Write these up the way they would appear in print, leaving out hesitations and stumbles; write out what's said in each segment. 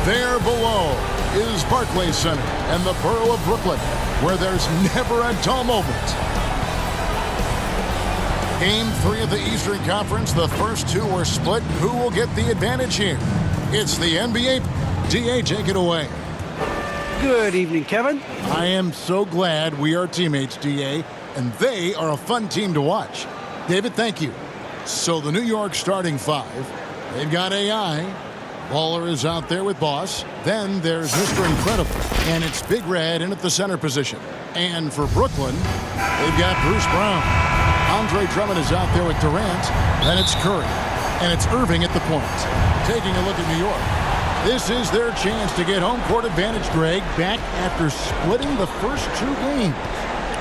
There below is Barclays Center and the borough of Brooklyn, where there's never a dull moment. Game 3 of the Eastern Conference. The first two are split. Who will get the advantage here? It's the NBA. DA, take it away. Good evening, Kevin. I am so glad we are teammates, DA, and they are a fun team to watch. David, thank you. So the New York starting five, they've got AI. Baller is out there with Boss. Then there's Mr. Incredible, and it's Big Red in at the center position. And for Brooklyn, they've got Bruce Brown. Andre Drummond is out there with Durant. Then it's Curry, and it's Irving at the point. Taking a look at New York. This is their chance to get home court advantage, Greg, back after splitting the first two games.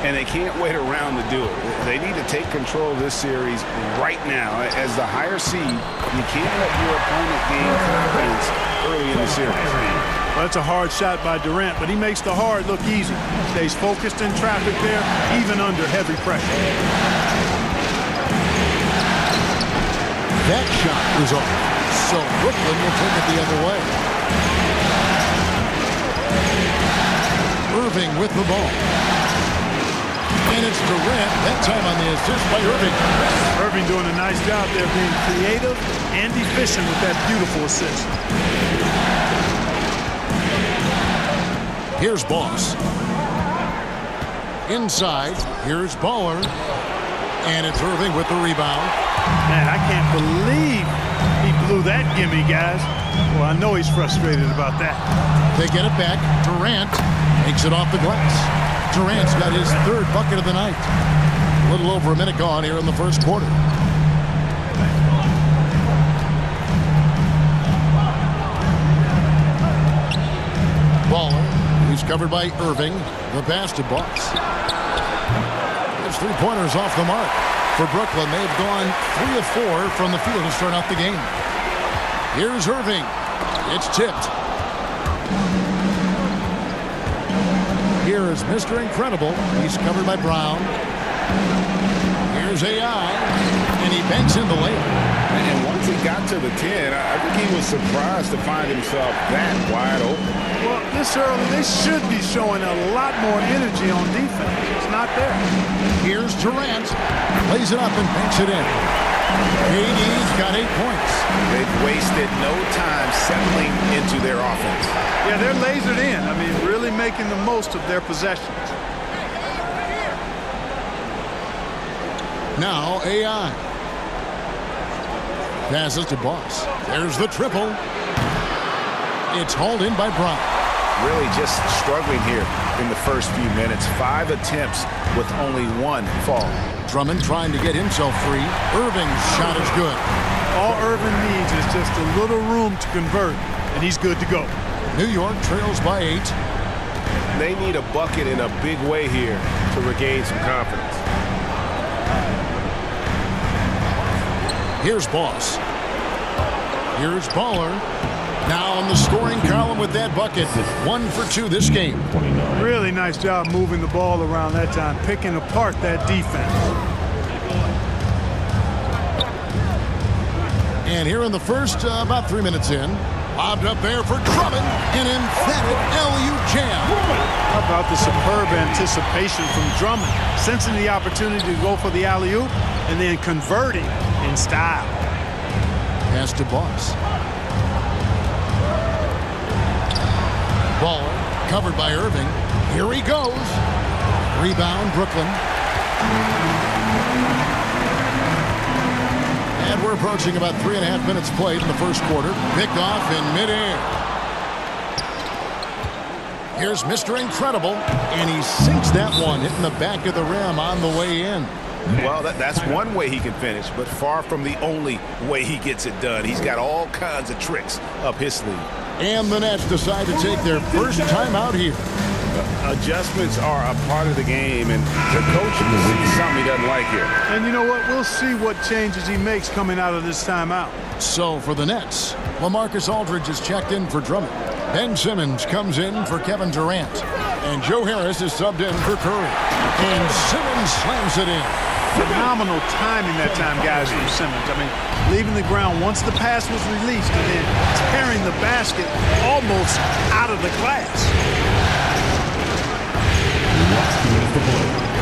And they can't wait around to do it. They need to take control of this series right now. As the higher seed, you can't let your opponent gain confidence early in the series. Well, that's a hard shot by Durant, but he makes the hard look easy. Stays focused in traffic there, even under heavy pressure. That shot is off, so Brooklyn will take it the other way. Irving with the ball. And it's Durant, that time on the assist by Irving. Irving doing a nice job there, being creative and efficient with that beautiful assist. Here's Boss. Inside, here's Baller. And it's Irving with the rebound. Man, I can't believe he blew that gimme, guys. Well, I know he's frustrated about that. They get it back. Durant takes it off the glass. Durant's got his third bucket of the night. A little over a minute gone here in the first quarter. Baller, he's covered by Irving. The pass to Boss. His three-pointers off the mark. For Brooklyn, they've gone 3 of 4 from the field to start out the game. Here's Irving. It's tipped. Here is Mr. Incredible. He's covered by Brown. Here's AI. And he banks in the layup. And once he got to the 10, I think he was surprised to find himself that wide open. Well, this early, they should be showing a lot more energy on defense. It's not there. Here's Durant. Lays it up and banks it in. KD's got 8 points. They've wasted no time settling into their offense. Yeah, they're lasered in. I mean, really making the most of their possessions. Now AI. Passes to Boss. There's the triple. It's hauled in by Brown. Really just struggling here in the first few minutes. 5 attempts with only 1 fall. Drummond trying to get himself free. Irving's shot is good. All Irving needs is just a little room to convert, and he's good to go. New York trails by 8. They need a bucket in a big way here to regain some confidence. Here's Boss. Here's Baller. Now on the scoring column with that bucket. 1 for 2 this game. Really nice job moving the ball around that time, picking apart that defense. And here in the first, about 3 minutes in, lobbed up there for Drummond. An emphatic LU jam. How about the superb anticipation from Drummond, sensing the opportunity to go for the alley-oop and then converting in style. Pass to Boss. Ball covered by Irving. Here he goes. Rebound, Brooklyn. And we're approaching about 3.5 minutes played in the first quarter. Picked off in midair. Here's Mr. Incredible, and he sinks that one, hitting the back of the rim on the way in. Well, that's one way he can finish, but far from the only way he gets it done. He's got all kinds of tricks up his sleeve. And the Nets decide to take their first time out here. Adjustments are a part of the game, and the coach sees something he doesn't like here. And you know what? We'll see what changes he makes coming out of this timeout. So for the Nets, LaMarcus Aldridge is checked in for Drummond. Ben Simmons comes in for Kevin Durant. And Joe Harris is subbed in for Curry. And Simmons slams it in. phenomenal timing that time, guys, from Simmons. I mean, leaving the ground once the pass was released and then tearing the basket almost out of the glass.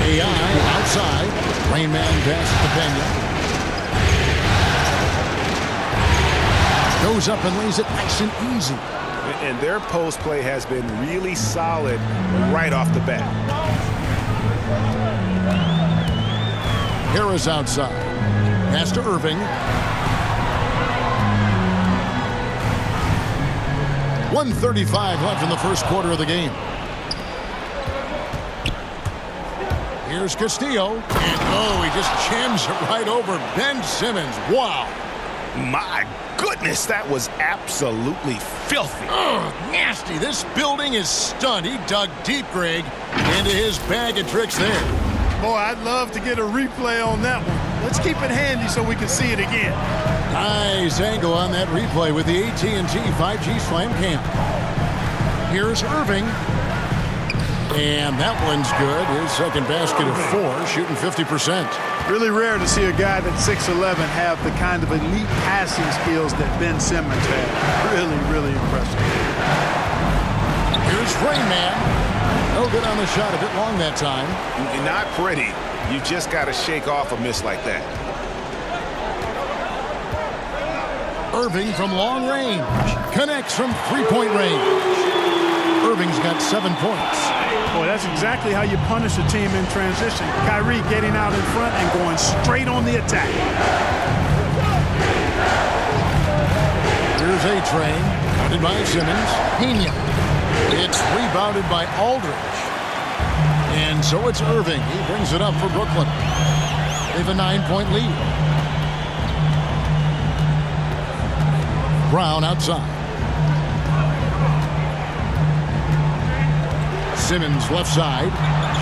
AI outside. Rain man pass to Pena. Goes up and lays it nice and easy. And their post play has been really solid right off the bat. Harris outside. Pass to Irving. 1:35 left in the first quarter of the game. Here's Castillo. And oh, he just jams it right over Ben Simmons. Wow. My goodness, that was absolutely filthy. Ugh, nasty. This building is stunned. He dug deep, Greg, into his bag of tricks there. Boy, I'd love to get a replay on that one. Let's keep it handy so we can see it again. Nice angle on that replay with the AT&T 5G Slam Cam. Here's Irving. And that one's good. His second basket of 4, shooting 50%. Really rare to see a guy that's 6'11" have the kind of elite passing skills that Ben Simmons had. Really, really impressive. Here's Rainman. No good on the shot, a bit long that time. Not pretty. You just got to shake off a miss like that. Irving from long range. Connects from three-point range. Irving's got 7 points. Boy, that's exactly how you punish a team in transition. Kyrie getting out in front and going straight on the attack. Here's A-Train. Guarded by Simmons. Pena. It's rebounded by Aldridge. And so it's Irving. He brings it up for Brooklyn. They have a 9-point lead. Brown outside. Simmons left side.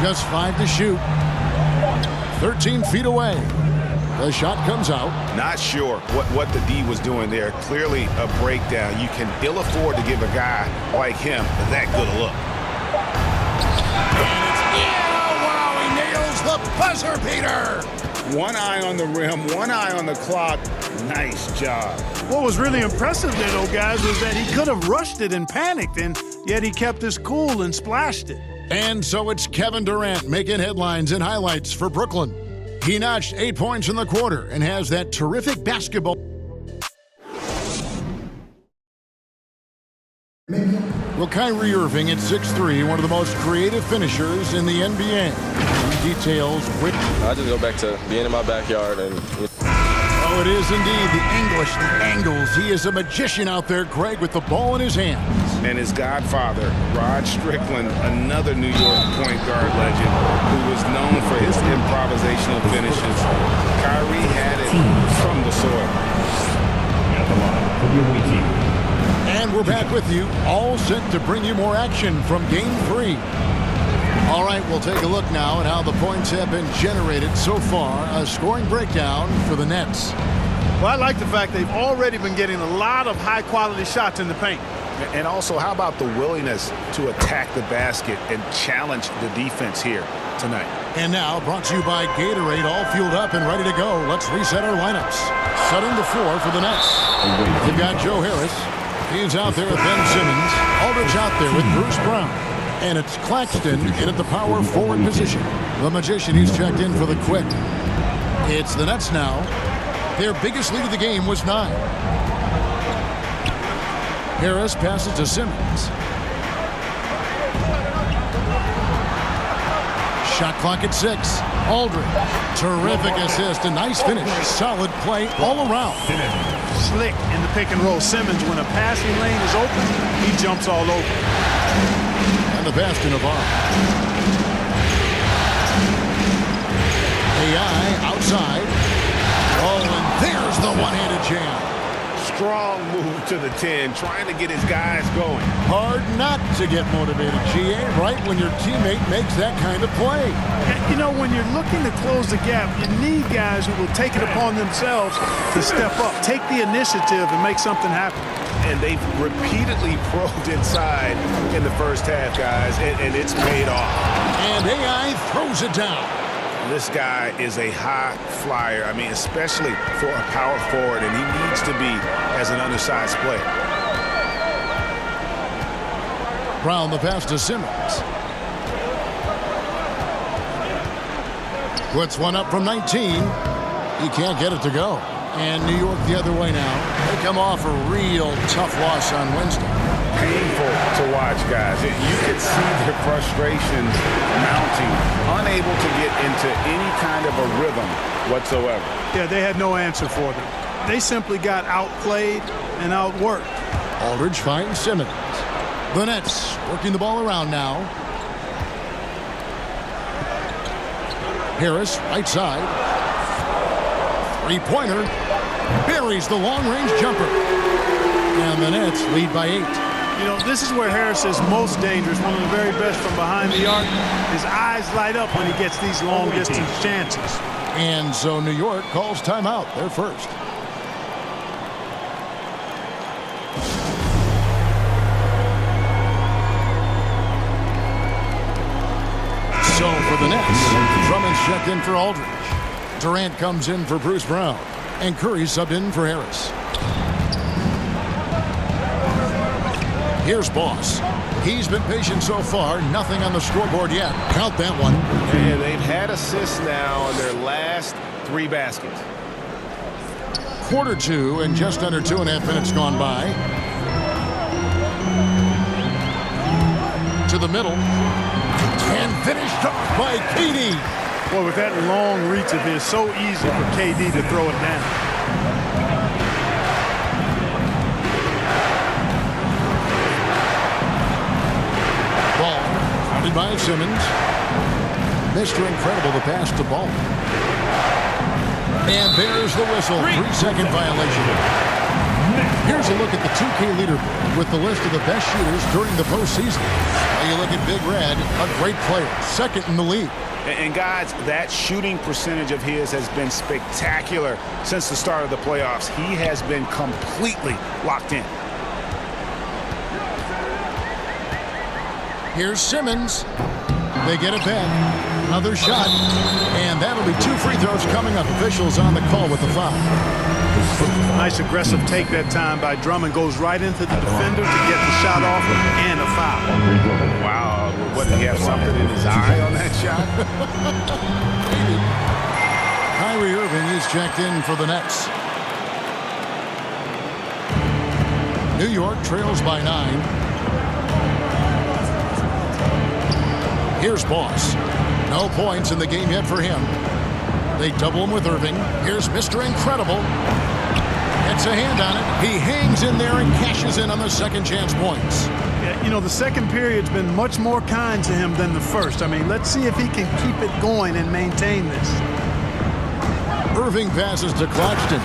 Just 5 to shoot. 13 feet away. The shot comes out. Not sure what the D was doing there. Clearly a breakdown. You can ill afford to give a guy like him that good a look. And it's, yeah, wow, he nails the buzzer beater. One eye on the rim, one eye on the clock. Nice job. What was really impressive there, though, guys, was that he could have rushed it and panicked, and yet he kept his cool and splashed it. And so it's Kevin Durant making headlines and highlights for Brooklyn. He notched 8 points in the quarter and has that terrific basketball. Well, Kyrie Irving at 6'3", one of the most creative finishers in the NBA. He details which... I just go back to being in my backyard and... Oh, it is indeed the English, the angles. He is a magician out there, Greg, with the ball in his hands. And his godfather, Rod Strickland, another New York point guard legend who was known for his improvisational finishes. Kyrie had it from the soil. And we're back with you, all set to bring you more action from Game 3. All right, we'll take a look now at how the points have been generated so far. A scoring breakdown for the Nets. Well, I like the fact they've already been getting a lot of high-quality shots in the paint. And also, how about the willingness to attack the basket and challenge the defense here tonight? And now, brought to you by Gatorade, all fueled up and ready to go. Let's reset our lineups. Setting the floor for the Nets. You've got Joe Harris. He's out there with Ben Simmons. Aldridge out there with Bruce Brown. And it's Claxton in at the power forward position. The magician, he's checked in for the quick. It's the Nets now. Their biggest lead of the game was 9. Harris passes to Simmons. Shot clock at 6. Aldridge. Terrific assist. A nice finish. Solid play all around. Slick in the pick and roll. Simmons, when a passing lane is open, he jumps all over. And the pass to Navarro. AI outside. Oh, and there's the one-handed jam. Strong move to the 10, trying to get his guys going. Hard not to get motivated, GA, right when your teammate makes that kind of play. You know, when you're looking to close the gap, you need guys who will take it upon themselves to step up, take the initiative, and make something happen. And they've repeatedly probed inside in the first half, guys, and it's paid off. And AI throws it down. This guy is a high flyer. I mean, especially for a power forward, and he needs to be as an undersized player. Brown the pass to Simmons. Puts one up from 19. He can't get it to go. And New York the other way now. They come off a real tough loss on Wednesday. Painful to watch, guys. You could see their frustration mounting, unable to get into any kind of a rhythm whatsoever. Yeah, they had no answer for them. They simply got outplayed and outworked. Aldridge finds Simmons. The Nets working the ball around now. Harris, right side. Three-pointer. Buries the long-range jumper. And the Nets lead by 8. You know, this is where Harris is most dangerous, one of the very best from behind the arc. His eyes light up when he gets these long-distance chances. And so New York calls timeout. They're first. So for the Nets, Drummond's checked in for Aldridge. Durant comes in for Bruce Brown. And Curry subbed in for Harris. Here's Boss. He's been patient so far. Nothing on the scoreboard yet. Count that one. And they've had assists now on their last 3 baskets. Quarter 2 and just under 2.5 minutes gone by. To the middle. And finished off by KD. Boy, with that long reach of his, so easy for KD to throw it down. Ball founded by Simmons. Mr. Incredible, the pass to Ball. And there's the whistle. 3-second violation. Here's a look at the 2K leaderboard with the list of the best shooters during the postseason. Now you look at Big Red, a great player, second in the league. And guys, that shooting percentage of his has been spectacular since the start of the playoffs. He has been completely locked in. Here's Simmons. They get it back. Another shot. And that'll be 2 free throws coming up. Officials on the call with the foul. Nice aggressive take that time by Drummond. Goes right into the defender to get the shot off and a foul. Wow. What, did he have something in his eye on that shot? Kyrie Irving is checked in for the Nets. New York trails by 9. Here's Boss. No points in the game yet for him. They double him with Irving. Here's Mr. Incredible. Gets a hand on it. He hangs in there and cashes in on the second chance points. Yeah, you know, the second period's been much more kind to him than the first. I mean, let's see if he can keep it going and maintain this. Irving passes to Claxton.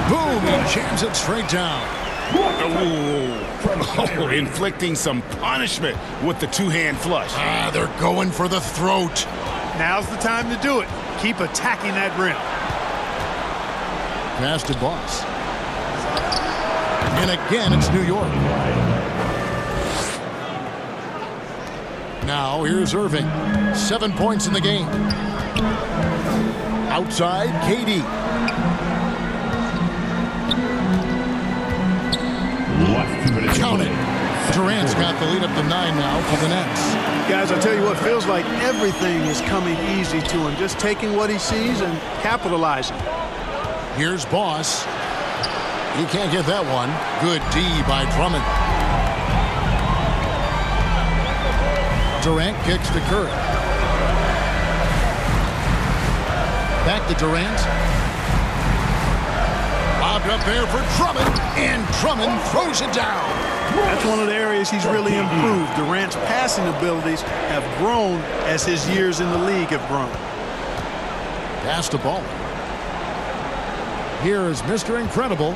Boom, he jams it straight down. Oh, inflicting some punishment with the 2-hand flush. They're going for the throat. Now's the time to do it. Keep attacking that rim. Pass to Boss. And again, it's New York. Now, here's Irving. 7 points in the game. Outside, KD. Count it. Durant's got the lead up to 9 now for the Nets. Guys, I'll tell you what, feels like everything is coming easy to him. Just taking what he sees and capitalizing. Here's Boss. He can't get that one. Good D by Drummond. Durant kicks to Curry. Back to Durant. Lobbed up there for Drummond, and Drummond throws it down. That's one of the areas he's really improved. Durant's passing abilities have grown as his years in the league have grown. Pass to Ball. Here is Mr. Incredible.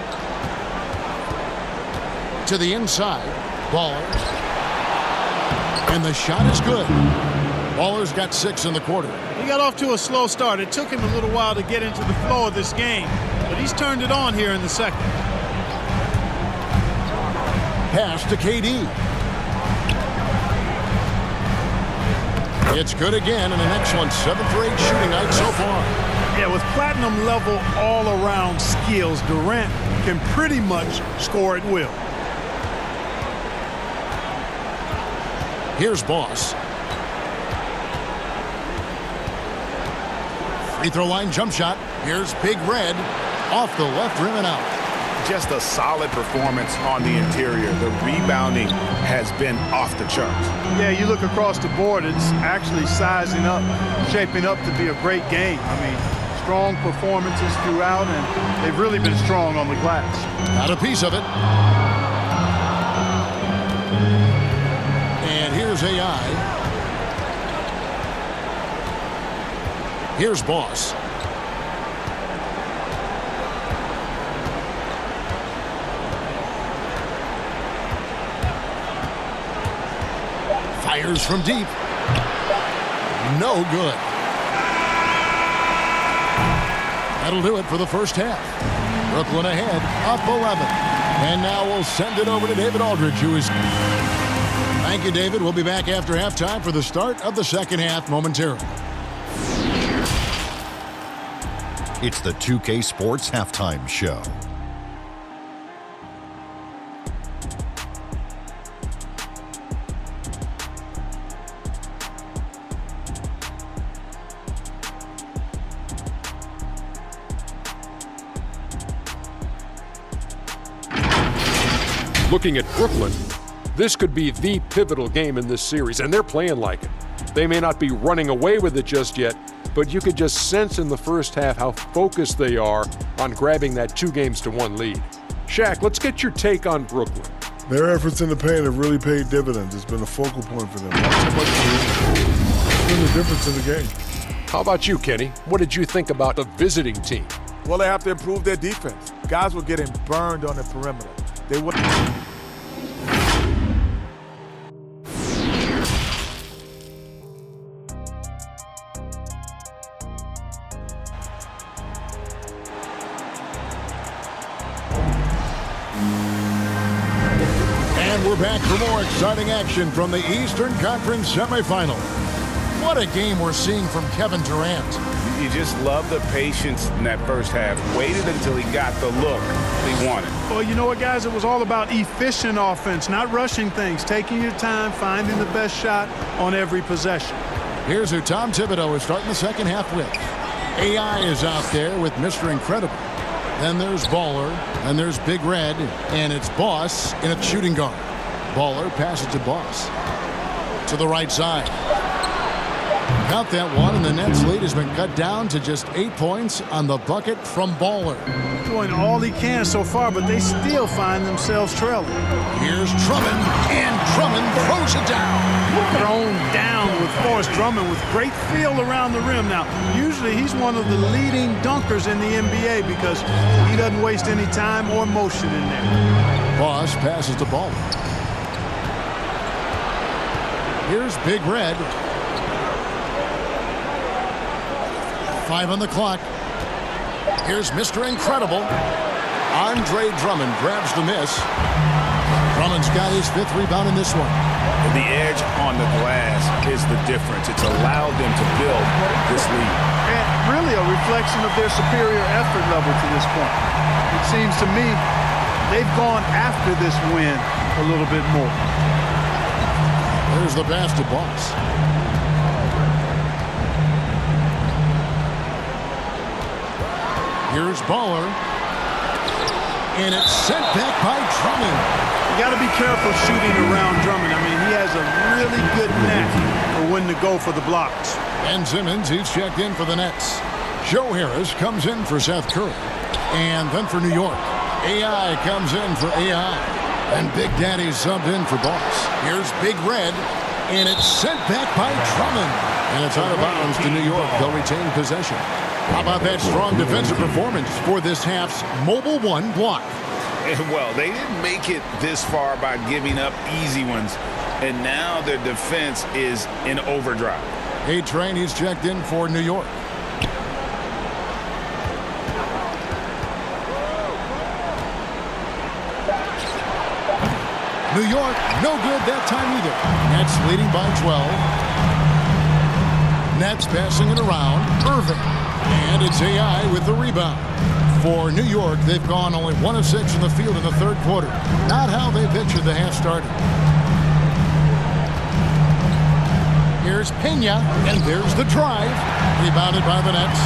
To the inside. Baller. And the shot is good. Baller's got 6 in the quarter. He got off to a slow start. It took him a little while to get into the flow of this game, but he's turned it on here in the second. Pass to KD. It's good again, and an excellent 7 for 8 shooting night so far. Yeah, with platinum level all-around skills, Durant can pretty much score at will. Here's Boss. Free throw line jump shot. Here's Big Red. Off the left rim and out. Just a solid performance on the interior. The rebounding has been off the charts. Yeah, you look across the board, it's actually sizing up, shaping up to be a great game. I mean, strong performances throughout, and they've really been strong on the glass. Got a piece of it. And here's AI. Here's Boss. Fires from deep. No good. That'll do it for the first half. Brooklyn ahead, up 11. And now we'll send it over to David Aldridge, who is... Thank you, David. We'll be back after halftime for the start of the second half momentarily. It's the 2K Sports Halftime Show. Looking at Brooklyn, this could be the pivotal game in this series, and they're playing like it. They may not be running away with it just yet, but you could just sense in the first half how focused they are on grabbing that 2-1 lead. Shaq, let's get your take on Brooklyn. Their efforts in the paint have really paid dividends. It's been a focal point for them. Not so much for them. It's been the difference in the game. How about you, Kenny? What did you think about the visiting team? Well, they have to improve their defense. Guys were getting burned on the perimeter. They were... And we're back for more exciting action from the Eastern Conference semifinal. What a game we're seeing from Kevin Durant. You just love the patience in that first half. Waited until he got the look he wanted. Well, you know what, guys? It was all about efficient offense, not rushing things, taking your time, finding the best shot on every possession. Here's who Tom Thibodeau is starting the second half with. AI is out there with Mr. Incredible. Then there's Baller, then there's Big Red, and it's Boss in a shooting guard. Baller passes to Boss. To the right side. Count that one, and the Nets' lead has been cut down to just 8 points on the bucket from Baller. Doing all he can so far, but they still find themselves trailing. Here's Drummond, and Drummond throws it down. Thrown down with Forrest Drummond with great feel around the rim. Now, usually he's one of the leading dunkers in the NBA because he doesn't waste any time or motion in there. Boss passes the ball. Here's Big Red. 5 on the clock. Here's Mr. Incredible. Andre Drummond grabs the miss. Drummond's got his 5th rebound in this one. The edge on the glass is the difference. It's allowed them to build this lead. And really a reflection of their superior effort level to this point. It seems to me they've gone after this win a little bit more. There's the pass to Boss. Here's Baller. And it's sent back by Drummond. You got to be careful shooting around Drummond. I mean, he has a really good knack for when to go for the blocks. Ben Simmons, he's checked in for the Nets. Joe Harris comes in for Seth Curry. And then for New York, AI comes in for AI. And Big Daddy subbed in for Boss. Here's Big Red. And it's sent back by Drummond. And it's out of bounds to New York. They'll retain possession. How about that strong defensive performance for this half's Mobile One block? Well, they didn't make it this far by giving up easy ones, and now their defense is in overdrive. A-Train, he's checked in for New York. New York, no good that time either. Nets leading by 12. Nets passing it around. Irving. And it's AI with the rebound. For New York, they've gone only 1 of 6 in the field in the third quarter. Not how they pictured the half started. Here's Pena, and there's the drive. Rebounded by the Nets.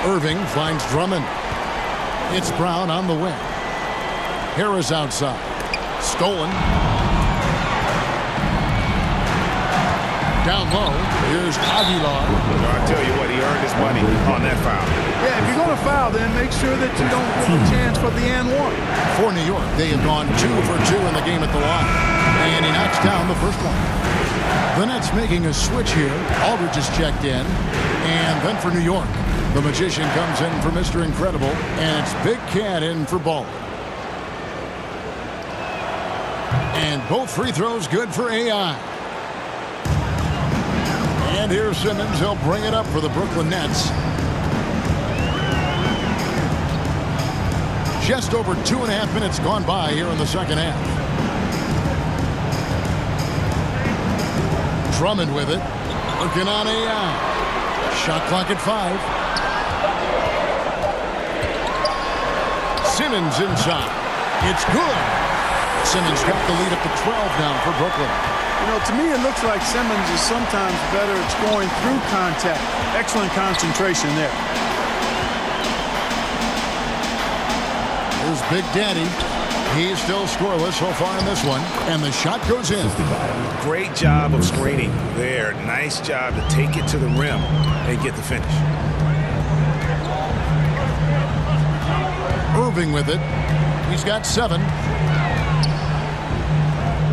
Irving finds Drummond. It's Brown on the wing. Harris outside. Stolen. Down low, here's Aguilar. I tell you what, he earned his money on that foul. Yeah, if you're going to foul, then make sure that you don't give a chance for the and one. For New York, they have gone 2 for 2 in the game at the line. And he knocks down the first one. The Nets making a switch here. Aldridge is checked in. And then for New York, the Magician comes in for Mr. Incredible. And it's Big Cat in for Ball. And both free throws good for AI. And here's Simmons. He'll bring it up for the Brooklyn Nets. Just over 2.5 minutes gone by here in the second half. Drummond with it. Looking on AI. Shot clock at 5. Simmons inside. It's good. Simmons got the lead up to 12 now for Brooklyn. You know, to me, it looks like Simmons is sometimes better at scoring through contact. Excellent concentration there. Here's Big Daddy. He's still scoreless so far in this one. And the shot goes in. Great job of screening there. Nice job to take it to the rim and get the finish. Irving with it. He's got 7.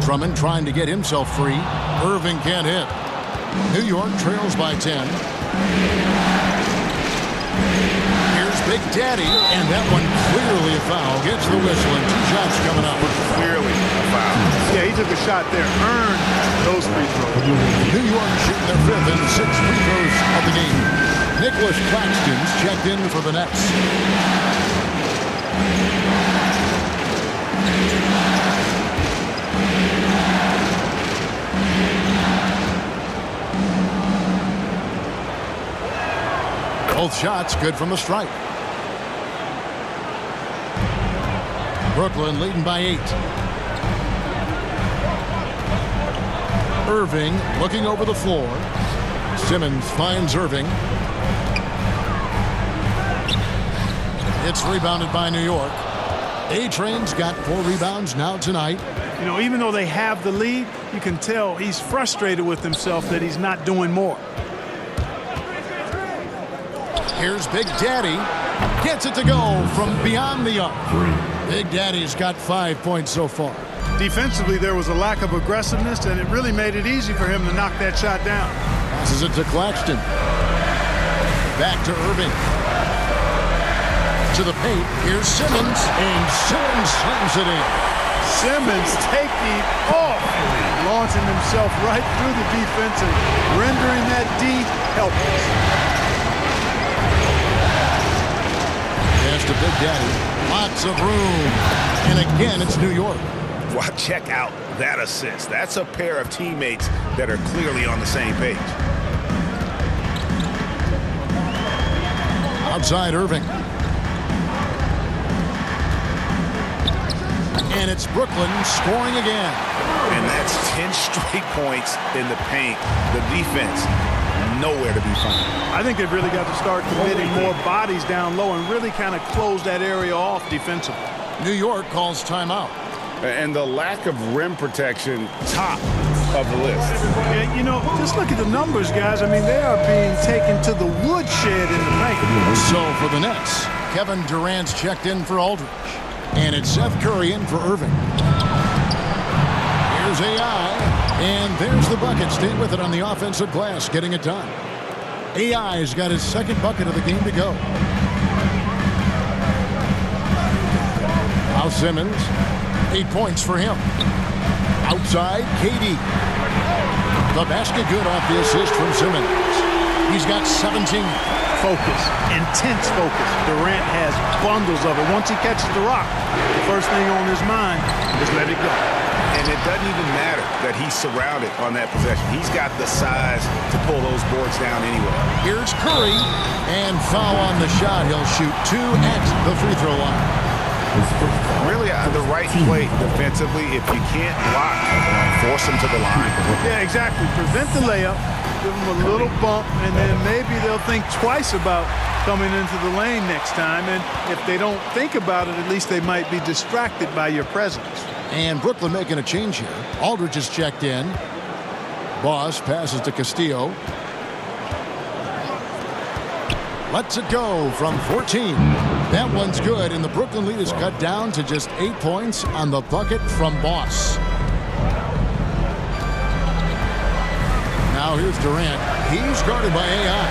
Drummond trying to get himself free. Irving can't hit. New York trails by 10. Here's Big Daddy, and that one clearly a foul. Gets the whistle, and 2 shots coming up. Clearly a foul. Yeah, he took a shot there. Earned those free throws. New York shooting their 5th and 6th free throws of the game. Nicholas Claxton's checked in for the Nets. Both shots good from the stripe. Brooklyn leading by 8. Irving looking over the floor. Simmons finds Irving. It's rebounded by New York. A-Train's got 4 rebounds now tonight. You know, even though they have the lead, you can tell he's frustrated with himself that he's not doing more. Here's Big Daddy. Gets it to go from beyond the arc. Big Daddy's got 5 points so far. Defensively, there was a lack of aggressiveness, and it really made it easy for him to knock that shot down. Passes it to Claxton. Back to Irving. To the paint. Here's Simmons. And Simmons slams it in. Simmons taking off, launching himself right through the defense and rendering that D helpless. Pass to Big Daddy. Lots of room. And again, it's New York. Wow, check out that assist. That's a pair of teammates that are clearly on the same page. Outside Irving. And it's Brooklyn scoring again. And that's 10 straight points in the paint. The defense, nowhere to be found. I think they've really got to start committing more bodies down low and really kind of close that area off defensively. New York calls timeout. And the lack of rim protection, top of the list. Yeah, you know, just look at the numbers, guys. I mean, they are being taken to the woodshed in the paint. So for the Nets, Kevin Durant's checked in for Aldridge. And it's Seth Curry in for Irving. Here's AI. And there's the bucket. Stay with it on the offensive glass, getting it done. AI's got his 2nd bucket of the game to go. Now Simmons. 8 points for him. Outside, KD. The basket good off the assist from Simmons. He's got 17. Focus, intense focus. Durant has bundles of it. Once he catches the rock, the first thing on his mind is let it go. And it doesn't even matter that he's surrounded on that possession. He's got the size to pull those boards down anyway. Here's Curry, and foul on the shot. He'll shoot 2 at the free throw line. Really the right play defensively. If you can't block, force him to the line. Yeah, exactly. Prevent the layup, give them a little bump, and then maybe they'll think twice about coming into the lane next time. And if they don't think about it, at least they might be distracted by your presence. And Brooklyn making a change here. Aldridge is checked in. Boss passes to Castillo. Lets it go from 14. That one's good, and the Brooklyn lead is cut down to just 8 points on the bucket from Boss. Now here's Durant. He's guarded by AI.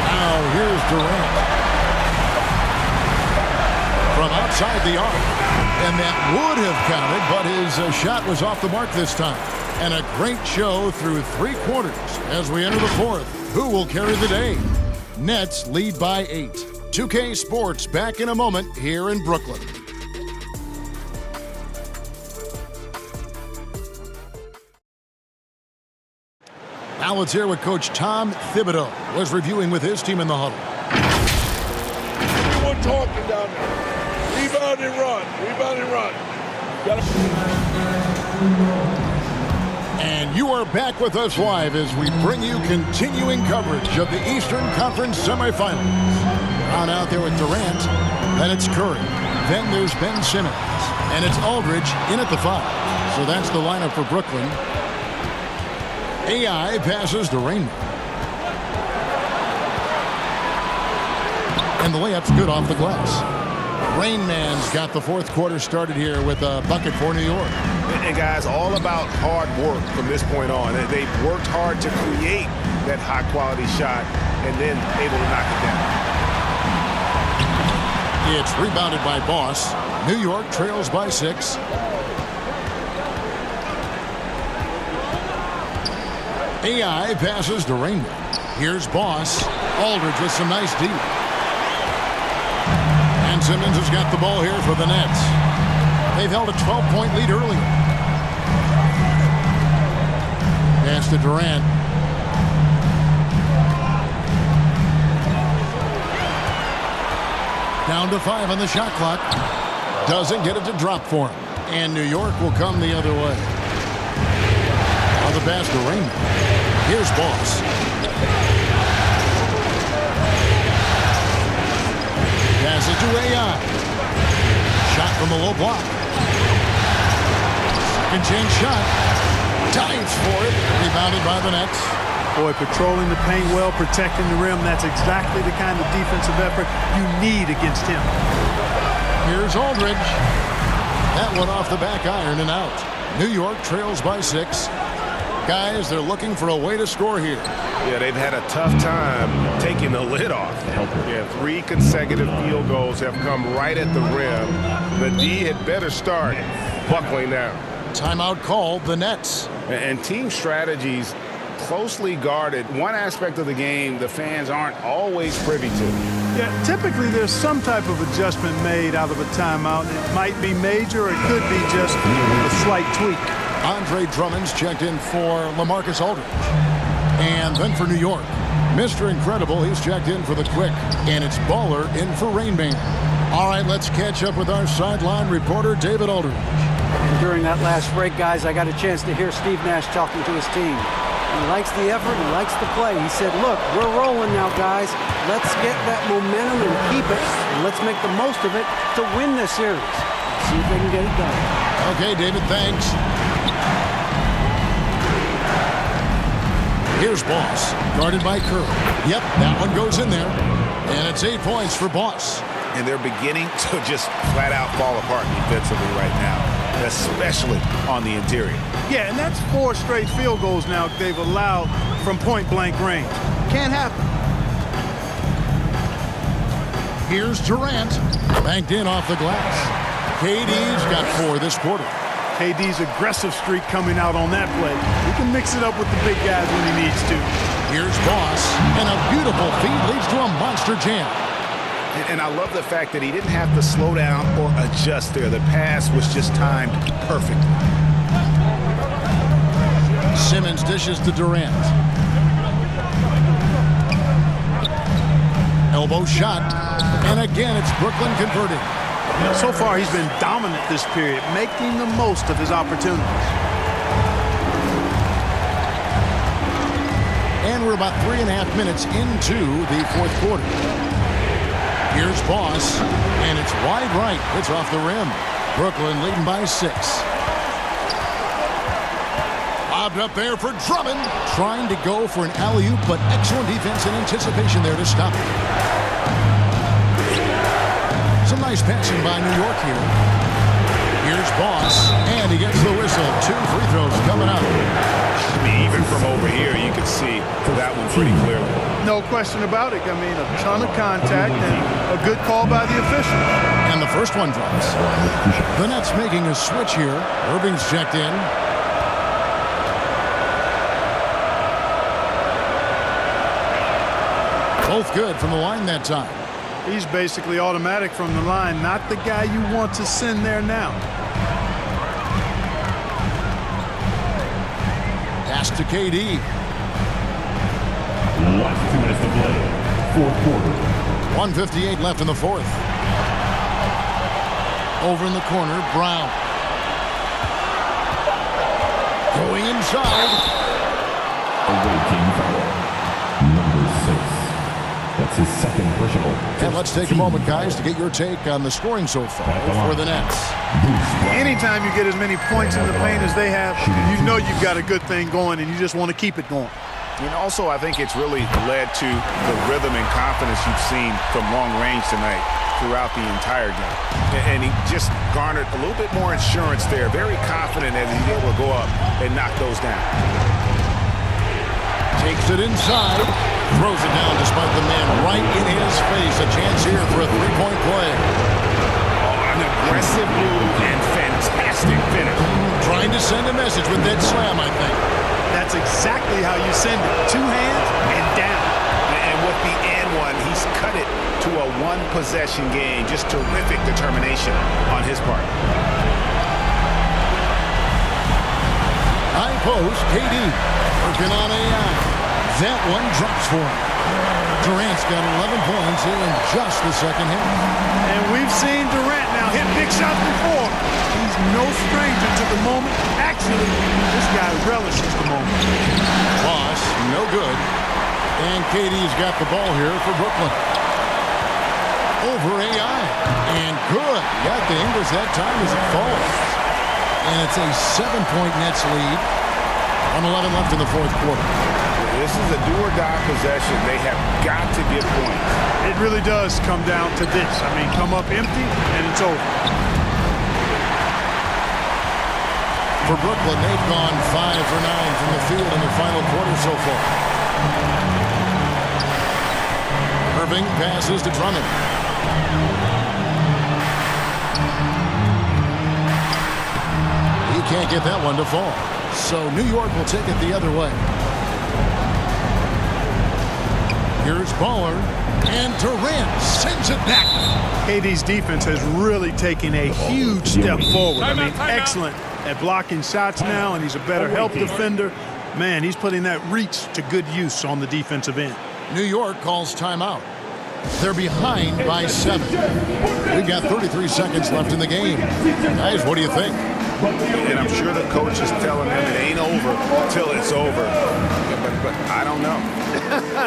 Now here's Durant. From outside the arc. And that would have counted, but his shot was off the mark this time. And a great show through 3 quarters as we enter the 4th. Who will carry the day? Nets lead by 8. 2K Sports back in a moment here in Brooklyn. Now let's hear what Coach Tom Thibodeau was reviewing with his team in the huddle. Everyone talking down there. Rebound and run. Rebound and run. And you are back with us live as we bring you continuing coverage of the Eastern Conference semifinals. On out there with Durant, then it's Curry, then there's Ben Simmons, and it's Aldridge in at the 5. So that's the lineup for Brooklyn. AI passes to Rainman. And the layup's good off the glass. Rain Man's got the 4th quarter started here with a bucket for New York. And guys, all about hard work from this point on. They've worked hard to create that high-quality shot and then able to knock it down. It's rebounded by Boss. New York trails by 6. AI passes to Rainman. Here's Boss. Aldridge with some nice D. And Simmons has got the ball here for the Nets. They've held a 12-point lead earlier. Pass to Durant. Down to 5 on the shot clock. Doesn't get it to drop for him. And New York will come the other way. On the pass to Rainman. Here's Boss. Passes to AI. Shot from the low block. Second chance shot. Dives for it. Rebounded by the Nets. Boy, patrolling the paint well, protecting the rim. That's exactly the kind of defensive effort you need against him. Here's Aldridge. That one off the back iron and out. New York trails by 6. Guys, they're looking for a way to score here. Yeah, they've had a tough time taking the lid off. Yeah, 3 consecutive field goals have come right at the rim. The D had better start buckling down. Timeout called, the Nets. And team strategies closely guarded. One aspect of the game the fans aren't always privy to. Yeah, typically there's some type of adjustment made out of a timeout. It might be major, or it could be just a slight tweak. Andre Drummond's checked in for LaMarcus Aldridge. And then for New York, Mr. Incredible, he's checked in for the Quick. And it's Baller in for Rain Man. All right, let's catch up with our sideline reporter, David Aldridge. And during that last break, guys, I got a chance to hear Steve Nash talking to his team. He likes the effort, he likes the play. He said, look, we're rolling now, guys. Let's get that momentum and keep it, and let's make the most of it to win this series. See if they can get it done. Okay, David, thanks. Here's Boss, guarded by Curry. Yep, that one goes in there. And it's 8 points for Boss. And they're beginning to just flat out fall apart defensively right now, especially on the interior. Yeah, and that's 4 straight field goals now they've allowed from point-blank range. Can't happen. Here's Durant, banked in off the glass. KD's got 4 this quarter. KD's aggressive streak coming out on that play. He can mix it up with the big guys when he needs to. Here's Boss, and a beautiful feed leads to a monster jam. And I love the fact that he didn't have to slow down or adjust there. The pass was just timed perfectly. Simmons dishes to Durant. Elbow shot. And again, it's Brooklyn converting. So far, he's been dominant this period, making the most of his opportunities. And we're about 3.5 minutes into the fourth quarter. Here's Boss, and it's wide right. It's off the rim. Brooklyn leading by 6. Lobbed up there for Drummond. Trying to go for an alley-oop, but excellent defense and anticipation there to stop it. Some nice passing by New York here. Here's Boss, and he gets the whistle. 2 free throws coming up. I mean, even from over here, you can see that one pretty clearly. No question about it. I mean, a ton of contact and a good call by the official. And the first one drops. The Nets making a switch here. Irving's checked in. Both good from the line that time. He's basically automatic from the line, not the guy you want to send there now. Pass to KD. Last 2 minutes to play. Fourth quarter. 1:58 left in the fourth. Over in the corner, Brown. Going inside. Away team foul. Number 6. That's his second personal. And let's take a moment, guys, to get your take on the scoring so far for the Nets. Anytime you get as many points in the paint as they have, you know you've got a good thing going, and you just want to keep it going. And also, I think it's really led to the rhythm and confidence you've seen from long range tonight throughout the entire game. And he just garnered a little bit more insurance there. Very confident as he's able to go up and knock those down. Takes it inside. Throws it down despite the man right in his face. A chance here for a three-point play. Oh, an aggressive move and fantastic finish. Trying to send a message with that slam, I think. That's exactly how you send it. 2 hands and down. And with the and one, he's cut it to a one-possession game. Just terrific determination on his part. High post, KD. Working on AI. That one drops for him. Durant's got 11 points here in just the second half. And we've seen Durant now hit big shots before. He's no stranger to the moment. Actually, this guy relishes the moment. Boss, no good. And KD's got the ball here for Brooklyn. Over AI. And good. Got the Ingles that time as it falls. And it's a 7-point Nets lead. 1:11 left in the fourth quarter. This is a do-or-die possession. They have got to get points. It really does come down to this. I mean, come up empty, and it's over. For Brooklyn, they've gone 5 for 9 from the field in the final quarter so far. Irving passes to Drummond. He can't get that one to fall. So New York will take it the other way. Here's Baller, and Durant sends it back. KD's defense has really taken a huge step forward. I mean, excellent at blocking shots now, and he's a better help defender. Man, he's putting that reach to good use on the defensive end. New York calls timeout. They're behind by 7. We've got 33 seconds left in the game. Guys, what do you think? And I'm sure the coach is telling them it ain't over till it's over. But I don't know.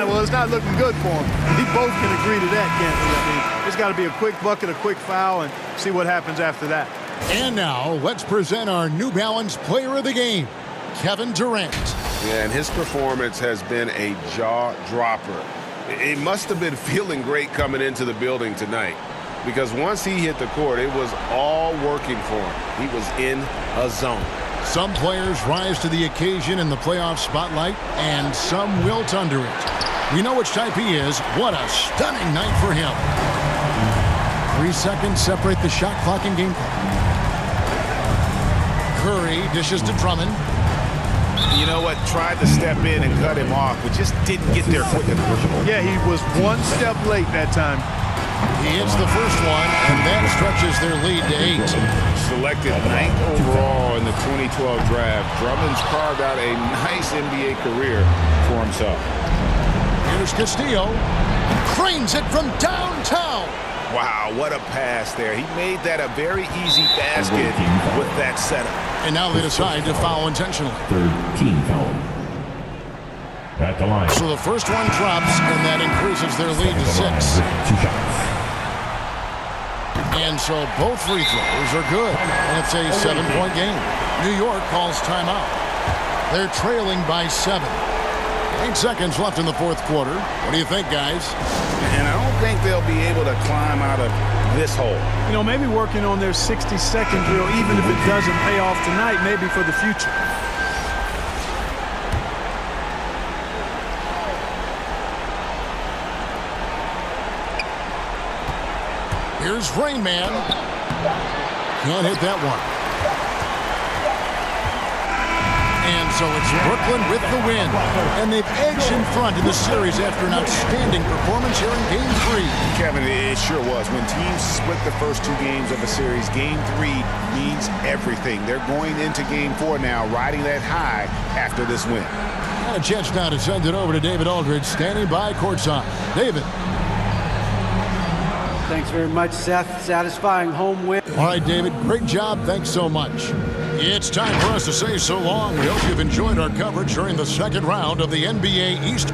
Well, it's not looking good for him. We both can agree to that, can't we? I mean, it's got to be a quick bucket, a quick foul, and see what happens after that. And now, let's present our New Balance player of the game, Kevin Durant. Yeah, and his performance has been a jaw-dropper. He must have been feeling great coming into the building tonight, because once he hit the court, it was all working for him. He was in a zone. Some players rise to the occasion in the playoff spotlight, and some wilt under it. We know which type he is. What a stunning night for him. 3 seconds separate the shot clock and game clock. Curry dishes to Drummond. You know what? Tried to step in and cut him off, but just didn't get there quick enough. Yeah, he was one step late that time. He hits the first one, and that stretches their lead to 8. Selected 9th overall in the 2012 draft, Drummond's carved out a nice NBA career for himself. Here's Castillo. Cranes it from downtown. Wow, what a pass there. He made that a very easy basket with that setup. And now they decide to foul intentionally. Third team foul. At the line. So the first one drops, and that increases their lead to 6. 2 shots. And so both free throws are good, and it's a 7-point game. New York calls timeout. They're trailing by 7. 8 seconds left in the fourth quarter. What do you think, guys? And I don't think they'll be able to climb out of this hole. You know, maybe working on their 60-second drill, even if it doesn't pay off tonight, maybe for the future. Here's Rain Man. Can't hit that one. And so it's Brooklyn with the win. And they've edged in front in the series after an outstanding performance here in Game 3. Kevin, it sure was. When teams split the first 2 games of a series, Game 3 means everything. They're going into Game 4 now, riding that high after this win. Got a chance now to send it over to David Aldridge, standing by courtside. David. Thanks very much, Seth. Satisfying home win. All right, David, great job. Thanks so much. It's time for us to say so long. We hope you've enjoyed our coverage during the second round of the NBA East.